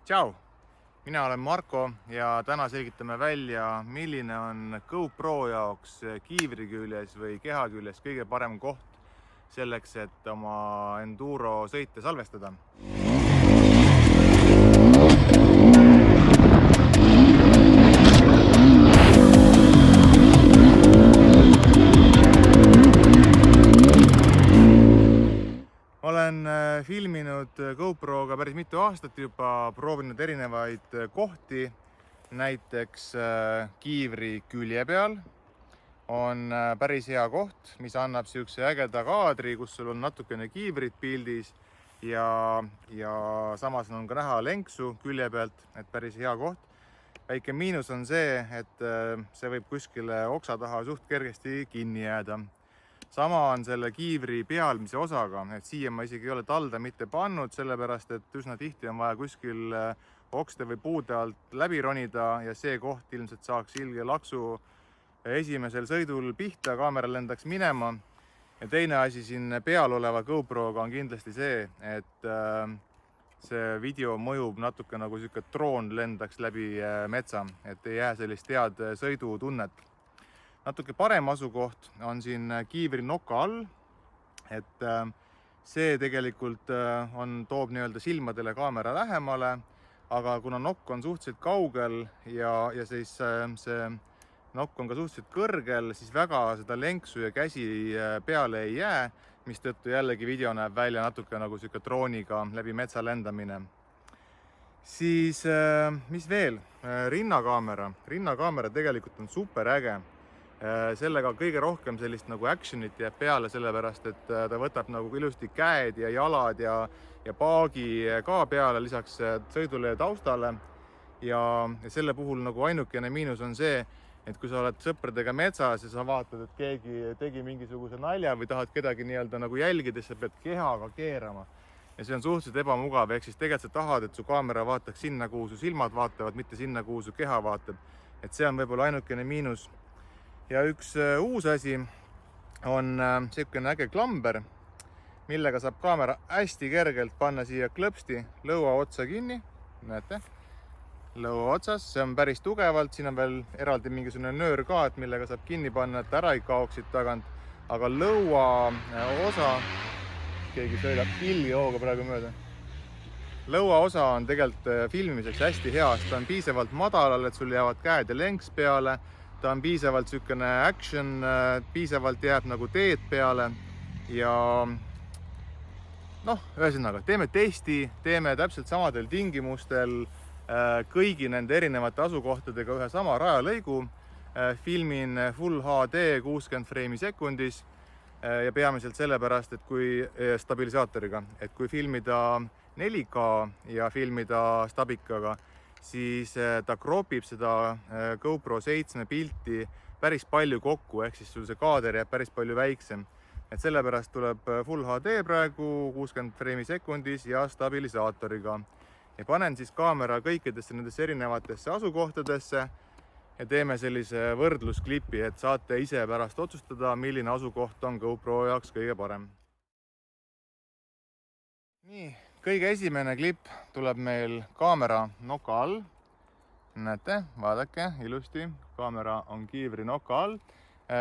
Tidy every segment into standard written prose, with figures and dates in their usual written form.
Tšau! Mina olen Marko ja täna selgitame välja, milline on GoPro jaoks kiivri küljes või keha küljes kõige parem koht selleks, et oma enduro sõite salvestada. Olen filminud GoProga päris mitu aastat juba, proovinud erinevaid kohti, näiteks kiivri külje peal on päris hea koht, mis annab siukse ägeda kaadri, kus sul on natukene kiivrit pildis ja samas on ka näha lenksu külje pealt, et päris hea koht. Väike miinus on see, et see võib kuskile oksa taha suht kergesti kinni jääda. Sama on selle kiivri pealmise osaga, et siia ma isegi ei ole talda mitte pannud, sellepärast et üsna tihti on vaja kuskil okste või puude alt läbi ronida ja see koht ilmselt saaks ilge laksu esimesel sõidul pihta, kaamera lendaks minema. Ja teine asi siin peal oleva GoProga on kindlasti see, et see video mõjub natuke nagu siuke droon lendaks läbi metsa, et ei jää sellist head sõidutunnet. Natuke parem asukoht on siin kiivri noka all, et see tegelikult toob silmadele kaamera lähemale, aga kuna nokk on suhteliselt kaugel ja siis see nokk on ka suhteliselt kõrgel, siis väga seda lenksu ja käsi peale ei jää, mistõttu jällegi video näeb välja natuke nagu siuke drooniga läbi metsa lendamine. Siis mis veel? Rinnakaamera tegelikult on super äge. Sellega kõige rohkem sellist nagu actionit jääb peale, sellepärast et ta võtab nagu ilusti käed ja jalad ja paagi ka peale lisaks sõidule ja taustale. Ja selle puhul nagu ainukene miinus on see, et kui sa oled sõpradega metsas ja sa vaatad, et keegi tegi mingisuguse nalja või tahad kedagi nagu jälgida, siis sa pead kehaga keerama. Ja see on suhteliselt ebamugav, ehk siis tegelikult sa tahad, et su kaamera vaataks sinna, kuhu su silmad vaatavad, mitte sinna, kuhu su keha vaatab. Et see on võib-olla ainukene miinus. Ja üks uus asi on selline äge klamber, millega saab kaamera hästi kergelt panna siia klõpsti lõua otsa kinni. Näete, lõua otsas, see on päris tugevalt, siin on veel eraldi mingisugune nöör ka, et millega saab kinni panna, et ära ei kaoksid tagant. Aga lõua osa, keegi sõidab pilljooga praegu mööda. Lõua osa on tegelikult filmimiseks hästi hea, sest ta on piisavalt madalal, et sul jäävad käed ja lenks peale. Ta on piisavalt sükene action, piisavalt jääb nagu teed peale ja ühesõnaga, teeme testi, teeme täpselt samadel tingimustel kõigi nende erinevate asukohtadega ühe sama rajalõigu, filmin Full HD 60 freimi sekundis ja peamiselt sellepärast, et kui stabilisaatoriga, et kui filmida 4K ja filmida stabikaga, siis ta kropib seda GoPro 7 pilti päris palju kokku, ehk siis sul see kaader jääb päris palju väiksem. Et sellepärast tuleb Full HD praegu 60 freimi sekundis ja stabilisaatoriga. Ja panen siis kaamera kõikidesse nendesse erinevatesse asukohtadesse ja teeme sellise võrdlusklipi, et saate ise pärast otsustada, milline asukoht on GoPro jaoks kõige parem. Nii. Kõige esimene klipp tuleb meil kaamera noka all. Näete, vaadake ilusti, kaamera on kiivri noka all.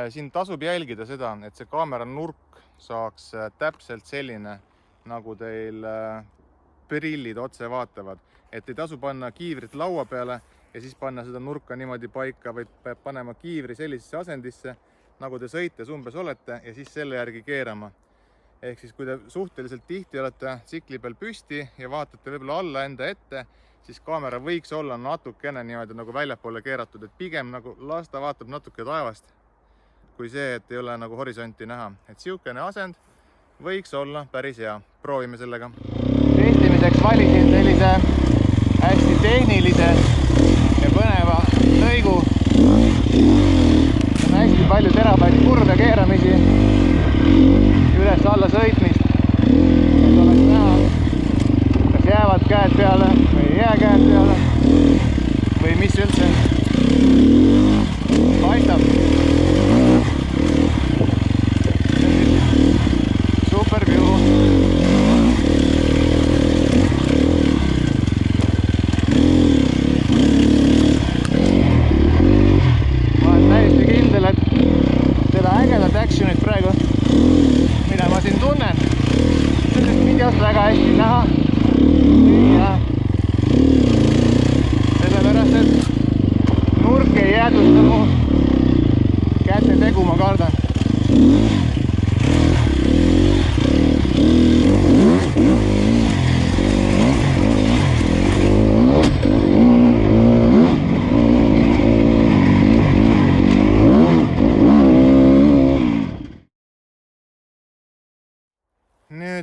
Siin tasub jälgida seda, et see kaamera nurk saaks täpselt selline, nagu teil prillid otse vaatavad. Et ei tasu panna kiivrit laua peale ja siis panna seda nurka niimoodi paika, vaid peab panema kiivri sellisesse asendisse, nagu te sõites umbes olete ja siis selle järgi keerama. Ehk siis kui te suhteliselt tihti olete tsikli peal püsti ja vaatate võib-olla alla enda ette, siis kaamera võiks olla natukene niimoodi nagu väljapoole keeratud, et pigem nagu las ta vaatab natuke taevast, kui see, et ei ole nagu horisonti näha. Et siukene asend võiks olla päris hea. Proovime sellega. Testimiseks valisin sellise hästi tehnilise ja põneva lõigu. On hästi palju teravaid kurve keeramisi. Üles alla sõitmist, et oleks näha, kas jäävad käed peale või ei jää käed peale või mis üldse paistab. Super view.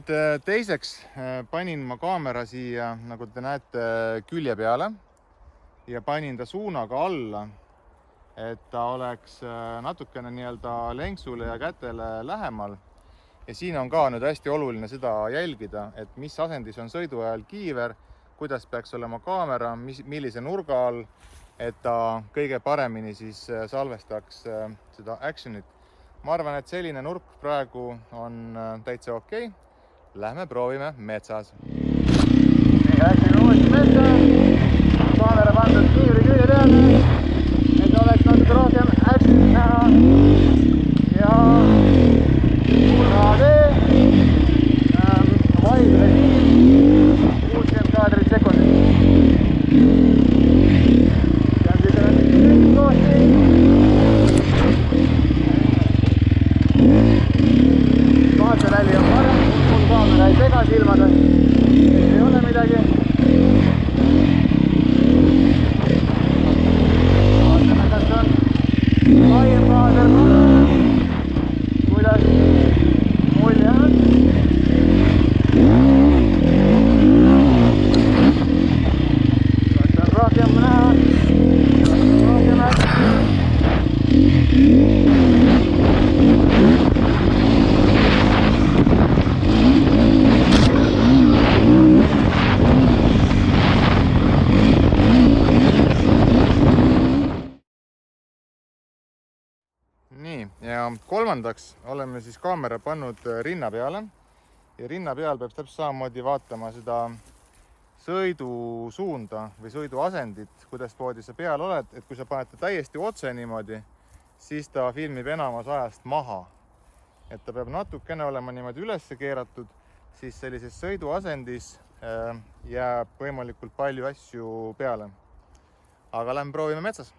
nüüd teiseks panin ma kaamera siia, nagu te näete, külje peale ja panin ta suunaga alla, et ta oleks natukene nii-öelda lenksule ja kätele lähemal. Ja siin on ka nüüd hästi oluline seda jälgida, et mis asendis on sõidu ajal kiiver, kuidas peaks olema kaamera, millise nurga all, et ta kõige paremini siis salvestaks seda actionit. Ma arvan, et selline nurk praegu on täitsa okei. Lähme proovime metsas. Nii, läksime uuesti metsa. Kaamera pandud kiivri külje peale, et oleks natuke rohkem actionit näha. Ja ulratee, vaidle siin, 60 kaadrit sekundit. Vaateväli on parem, mul kaamera ei sega silmada, ei ole midagi. Vaatame, kas on laiem kaader, kuidas mulje on. Kas on rohkem näha, rohkem äkki. Nii, ja kolmandaks oleme siis kaamera pannud rinna peale ja rinna peal peab täpselt samamoodi vaatama seda sõidusuunda või sõiduasendit, kuidas poodi sa peal oled, et kui sa paned ta täiesti otse niimoodi, siis ta filmib enamus ajast maha. Et ta peab natukene olema niimoodi üles keeratud, siis sellises sõiduasendis jääb võimalikult palju asju peale. Aga lähme proovime metsas.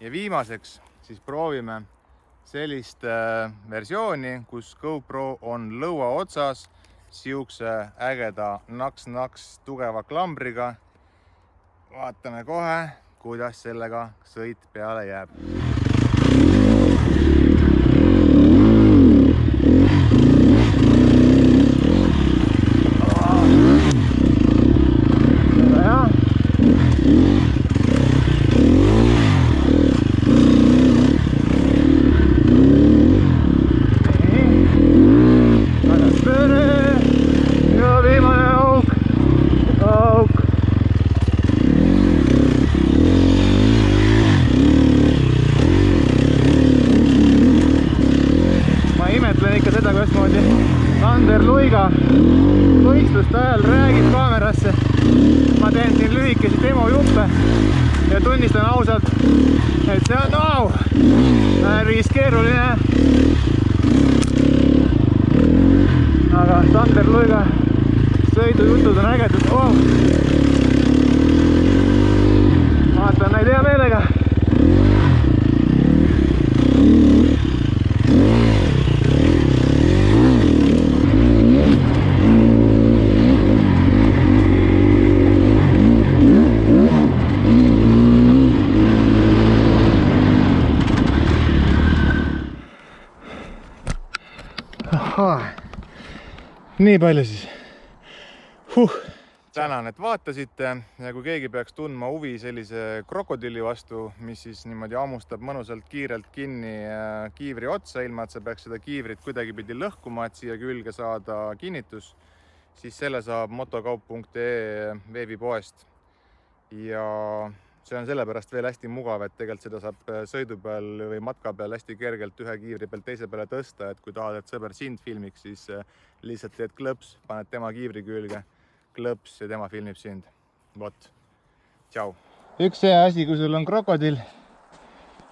Ja viimaseks siis proovime sellist versiooni, kus GoPro on lõua otsas, siukse ägeda naks-naks tugeva klambriga. Vaatame kohe, kuidas sellega sõit peale jääb. Sander Luiga võistluste ajal räägib kaamerasse. Ma teen siin lühikesi demojuppe ja tunnistan ausalt, et see on päris keeruline. Aga Sander Luiga sõidujutud on ägedad. Vaatan neid hea meelega. nii palju siis. Tänan, et vaatasite ja kui keegi peaks tundma huvi sellise krokodilli vastu, mis siis niimoodi hammustab mõnusalt kiirelt kinni kiivri otsa, ilma et sa peaks seda kiivrit kuidagipidi lõhkuma, et siia külge saada kinnitus, siis selle saab motokaup.ee veebipoest. Ja see on sellepärast veel hästi mugav, et tegelikult seda saab sõidu peal või matka peal hästi kergelt ühe kiivri pealt teise peale tõsta, et kui tahad, et sõber sind filmiks, siis lihtsalt teed klõps, paned tema kiivri külge, klõps ja tema filmib sind. Vot. Tšau. Üks hea asi, kui sul on krokodill,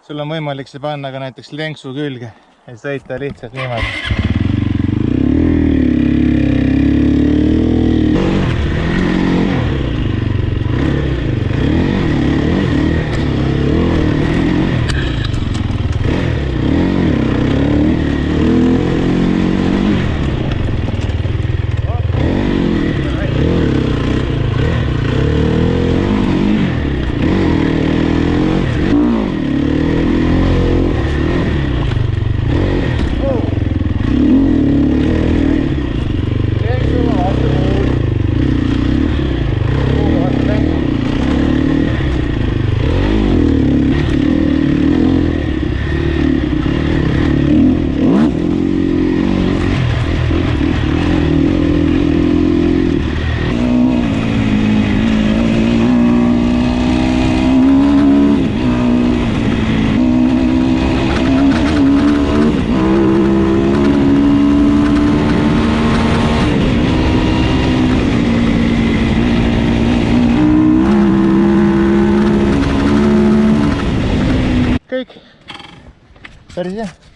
sul on võimalik see panna ka näiteks lenksu külge ja sõita lihtsalt niimoodi. Päris hea.